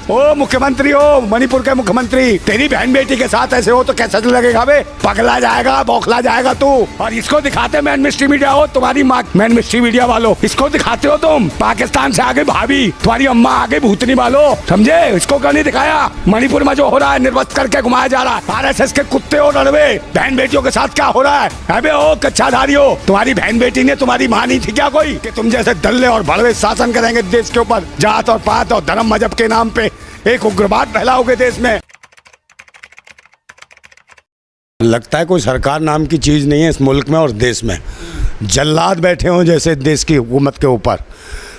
ओ मुख्यमंत्री हो, मणिपुर के मुख्यमंत्री, तेरी बहन बेटी के साथ ऐसे हो तो कैसा लगेगा बे? पगला जाएगा, बौखला जाएगा तू। और इसको दिखाते मैन मिस्ट्री मीडिया हो, तुम्हारी माँ मैन मिस्ट्री मीडिया वालों, इसको दिखाते हो तुम। पाकिस्तान से आगे भाभी, तुम्हारी अम्मा आगे भूतनी वालों, समझे? इसको क्यों नहीं दिखाया? मणिपुर में जो हो रहा है, निर्वस्त करके घुमाया जा रहा है, RSS के कुत्ते हो लड़वे, बहन बेटियों के साथ क्या हो रहा है? अबे ओ कच्चाधारी हो, तुम्हारी बहन बेटी ने तुम्हारी माँ नहीं थी क्या कोई कि तुम जैसे दल्ले और भड़वे शासन करेंगे देश के ऊपर? जात और पात और धर्म मजहब के नाम पे एक उग्रवाद फैलाओगे देश में। लगता है कोई सरकार नाम की चीज नहीं है इस मुल्क में और देश में। जल्लाद बैठे हों जैसे देश की हुकूमत के ऊपर।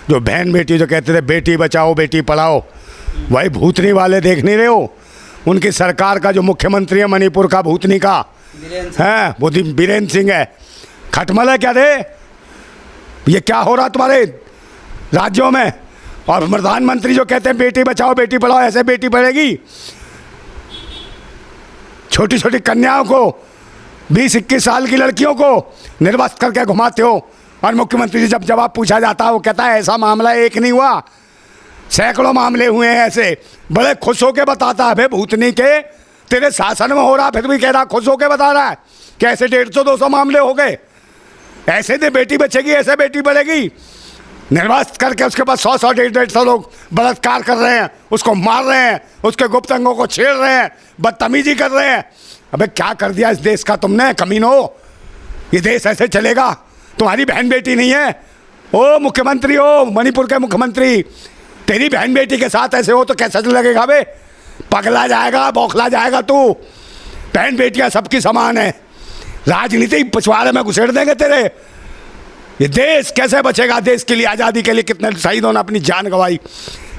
जो बहन बेटी जो कहते थे बेटी बचाओ बेटी पढ़ाओ, वही भूतनी वाले देख नहीं रहे हो? उनकी सरकार का जो मुख्यमंत्री है मणिपुर का भूतनी का है, वो बीरेन सिंह है। खटमल है क्या रे? ये क्या हो रहा तुम्हारे राज्यों में? और प्रधानमंत्री जो कहते हैं बेटी बचाओ बेटी पढ़ाओ, ऐसे बेटी पढ़ेगी? छोटी छोटी कन्याओं को, 20-21 साल की लड़कियों को निर्वस्त करके घुमाते हो। और मुख्यमंत्री जी जब जवाब पूछा जाता है वो कहता है ऐसा मामला एक नहीं हुआ, सैकड़ों मामले हुए हैं ऐसे। बड़े खुश होके बताता है, भाई भूतनी के तेरे शासन में हो रहा, फिर भी कह रहा, खुश होके बता रहा है कि ऐसे 150-200 मामले हो गए। ऐसे दे बेटी बचेगी, ऐसे बेटी बढ़ेगी। निर्वस्त करके उसके बाद 100-100, 150-150 लोग बलात्कार कर रहे हैं, उसको मार रहे हैं, उसके गुप्त अंगों को छेड़ रहे हैं, बदतमीजी कर रहे हैं। अबे क्या कर दिया इस देश का तुमने कमीनो? ये देश ऐसे चलेगा? तुम्हारी बहन बेटी नहीं है? ओ मुख्यमंत्री हो, मणिपुर के मुख्यमंत्री, तेरी बहन बेटी के साथ ऐसे हो तो कैसा लगेगा बे? पगला जाएगा, बौखला जाएगा तू। बहन बेटियां सबकी समान है, राजनीतिक पिछवाड़े में घुसेड़ देंगे तेरे। ये देश कैसे बचेगा? देश के लिए, आज़ादी के लिए कितने शहीदों ने अपनी जान गंवाई,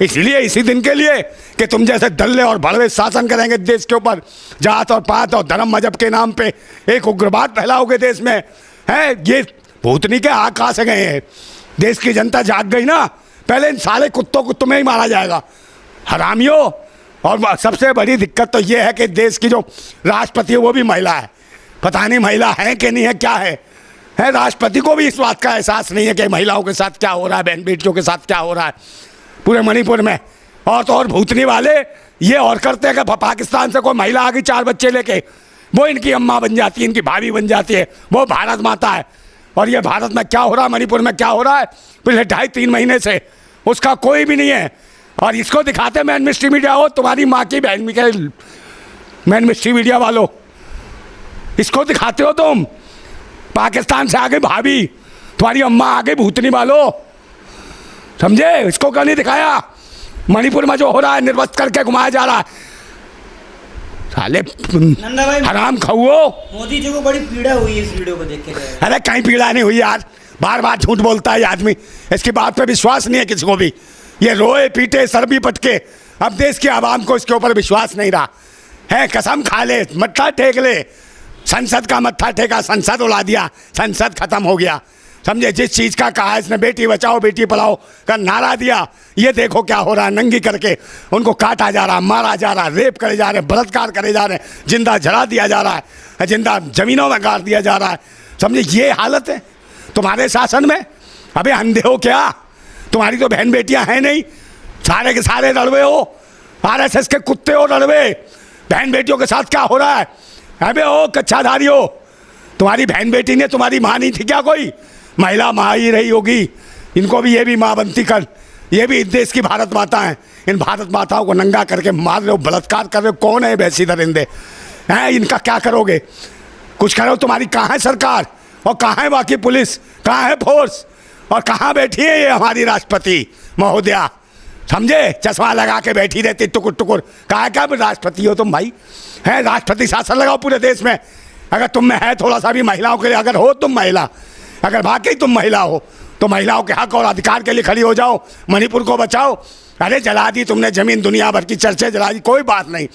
इसलिए इसी दिन के लिए कि तुम जैसे दल्ले और भड़वे शासन करेंगे देश के ऊपर। जात और पात और धर्म मजहब के नाम पे एक उग्रवाद फैलाओगे देश में, है? ये भूतनी के हाथ कहाँ से गए हैं? देश की जनता जाग गई ना। पहले इन सारे कुत्तों को तुम्हें ही मारा जाएगा, हरामियों। और सबसे बड़ी दिक्कत तो ये है कि देश की जो राष्ट्रपति है वो भी महिला है। पता नहीं महिला है कि नहीं है, क्या है? राष्ट्रपति को भी इस बात का एहसास नहीं है कि महिलाओं के साथ क्या हो रहा है, बहन बेटियों के साथ क्या हो रहा है पूरे मणिपुर में। और तो और भूतनी वाले ये और करते हैं कि पाकिस्तान से कोई महिला आ गई 4 बच्चे लेके, वो इनकी अम्मा बन जाती है, इनकी भाभी बन जाती है, वो भारत माता है। और ये भारत में क्या हो रहा है, मणिपुर में क्या हो रहा है पिछले 2.5-3 महीने से, उसका कोई भी नहीं है। और इसको दिखाते मैन मिस्ट्री मीडिया हो, तुम्हारी माँ की बहन के मैन मिस्ट्री मीडिया वालों, इसको दिखाते हो तुम। पाकिस्तान से आगे भाभी, तुम्हारी अम्मा आगे भूतनी वालों, समझे? इसको क्यों नहीं दिखाया? मणिपुर में जो हो रहा है, निर्वस्त करके घुमाया जा रहा है, साले हराम खाओ। मोदी जी को बड़ी पीड़ा हुई है इस वीडियो को देख के। अरे कहीं पीड़ा नहीं हुई यार, बार बार झूठ बोलता है ये आदमी, इसकी बात पे विश्वास नहीं है किसी को भी। ये रोए पीटे सर भी पटके, अब देश की आवाम को इसके ऊपर विश्वास नहीं रहा है। कसम खा ले, मत्था टेक ले, संसद का मत्था टेका, संसद उड़ा दिया, संसद खत्म हो गया, समझे? जिस चीज़ का कहा इसने बेटी बचाओ बेटी पढ़ाओ का नारा दिया, ये देखो क्या हो रहा है। नंगी करके उनको काटा जा रहा, मारा जा रहा, रेप करे जा रहे, बलात्कार करे जा रहे, जिंदा जला दिया जा रहा है, जिंदा जमीनों में गाड़ दिया जा रहा है, समझे? ये हालत है तुम्हारे शासन में। अबे अंधे हो क्या? तुम्हारी तो बहन बेटियां हैं नहीं, सारे के सारे लड़वे हो, RSS के कुत्ते हो लड़वे। बहन बेटियों के साथ क्या हो रहा है? अबे ओ कच्चाधारी हो, तुम्हारी बहन बेटी ने तुम्हारी माँ नहीं थी क्या कोई? महिला माँ ही रही होगी, इनको भी ये भी माँ बनती कर। ये भी इस देश की भारत माता हैं। इन भारत माताओं को नंगा करके मार रहे हो, बलात्कार कर रहे हो। कौन है वैसी दरिंदे हैं? इनका क्या करोगे? कुछ करो। तुम्हारी कहाँ है सरकार? और कहाँ है बाकी पुलिस? कहाँ है फोर्स? और कहाँ बैठी है ये हमारी राष्ट्रपति महोदया, समझे? चश्मा लगा के बैठी रहती टुकुर टुकुर। कहाँ क्या राष्ट्रपति हो तुम भाई? है राष्ट्रपति शासन लगाओ पूरे देश में। अगर तुम में है थोड़ा सा भी महिलाओं के लिए, अगर हो तुम महिला, अगर वाकई तुम महिला हो तो महिलाओं के हक और अधिकार के लिए खड़ी हो जाओ, मणिपुर को बचाओ। अरे जला दी तुमने ज़मीन, दुनिया भर की चर्चें जला दी, कोई बात नहीं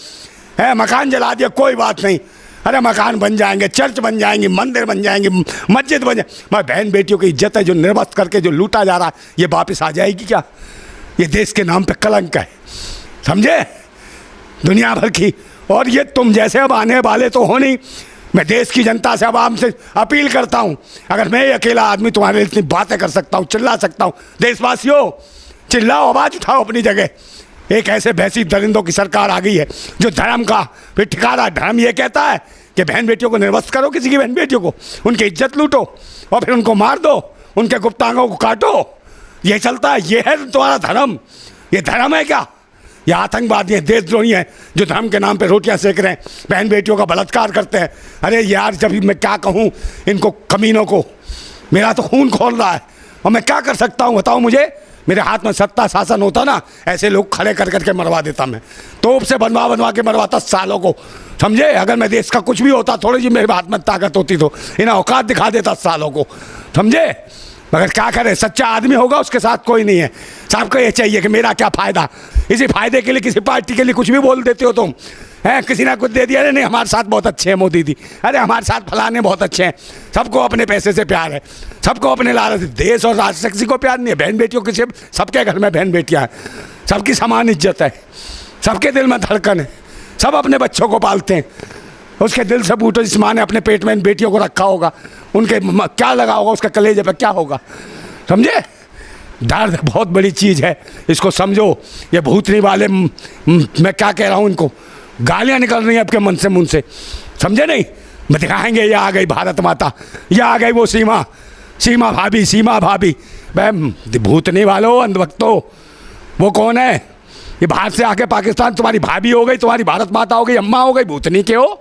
है। मकान जला दिया, कोई बात नहीं। अरे मकान बन जाएंगे, चर्च बन जाएंगी, मंदिर बन जाएंगे, मस्जिद बन जाए। मैं बहन बेटियों की इज्जत है जो निर्वस्त करके जो लूटा जा रहा है, ये वापस आ जाएगी क्या? ये देश के नाम पे कलंक है, समझे? दुनिया भर की। और ये तुम जैसे अब आने वाले तो हो नहीं। मैं देश की जनता से, आवाम से अपील करता हूँ, अगर मैं अकेला आदमी तुम्हारे लिए इतनी बातें कर सकता हूँ, चिल्ला सकता हूँ, देशवासियों चिल्लाओ, आवाज़ उठाओ अपनी जगह। एक ऐसे भैंसी दरिंदों की सरकार आ गई है जो धर्म का फिर ठिकाना धर्म ये कहता है कि बहन बेटियों को निर्वस्त करो, किसी की बहन बेटियों को, उनकी इज्जत लूटो और फिर उनको मार दो, उनके गुप्तांगों को काटो। ये चलता है, ये है तुम्हारा धर्म। ये धर्म है क्या? ये आतंकवादी हैं, देशद्रोही हैं जो धर्म के नाम पे रोटियां सेक रहे हैं, बहन बेटियों का बलात्कार करते हैं। अरे यार, जब मैं क्या कहूँ इनको कमीनों को, मेरा तो खून खोल रहा है और मैं क्या कर सकता हूँ बताओ मुझे? मेरे हाथ में सत्ता शासन होता ना, ऐसे लोग खड़े कर करके मरवा देता मैं, तोप से बनवा के मरवाता सालों को, समझे? अगर मैं देश का कुछ भी होता, थोड़ी जी मेरे हाथ में ताकत होती तो इन्हें औकात दिखा देता सालों को, समझे? मगर क्या करे, सच्चा आदमी होगा उसके साथ कोई नहीं है। सबको ये चाहिए कि मेरा क्या फ़ायदा, इसी फायदे के लिए किसी पार्टी के लिए कुछ भी बोल देते हो तुम, हैं? किसी ने कुछ दे दिया, नहीं हमारे साथ बहुत अच्छे हैं मोदी जी, अरे हमारे साथ फलाने बहुत अच्छे हैं। सबको अपने पैसे से प्यार है, सबको अपने लालच, देश और राष्ट्र से किसी को प्यार नहीं है। बहन बेटियों के सबके घर में बहन बेटियाँ हैं, सबकी समान इज्जत है, सबके दिल में धड़कन है, सब अपने बच्चों को पालते हैं। उसके दिल से पूछो जिस माँ ने अपने पेट में इन बेटियों को रखा होगा, उनके क्या लगा होगा, उसका कलेजे पे क्या होगा, समझे? दर्द बहुत बड़ी चीज़ है, इसको समझो। ये भूतनी वाले मैं क्या कह रहा हूँ, इनको गालियाँ निकल रही हैं आपके मन से, मुंह से, समझे नहीं? मैं दिखाएंगे, ये आ गई भारत माता, ये आ गई वो सीमा भाभी। भाई भूतनी वालों, अंधभक्तों, वो कौन है? ये बाहर से आके पाकिस्तान तुम्हारी भाभी हो गई, तुम्हारी भारत माता हो गई, अम्मा हो गई, भूतनी के हो।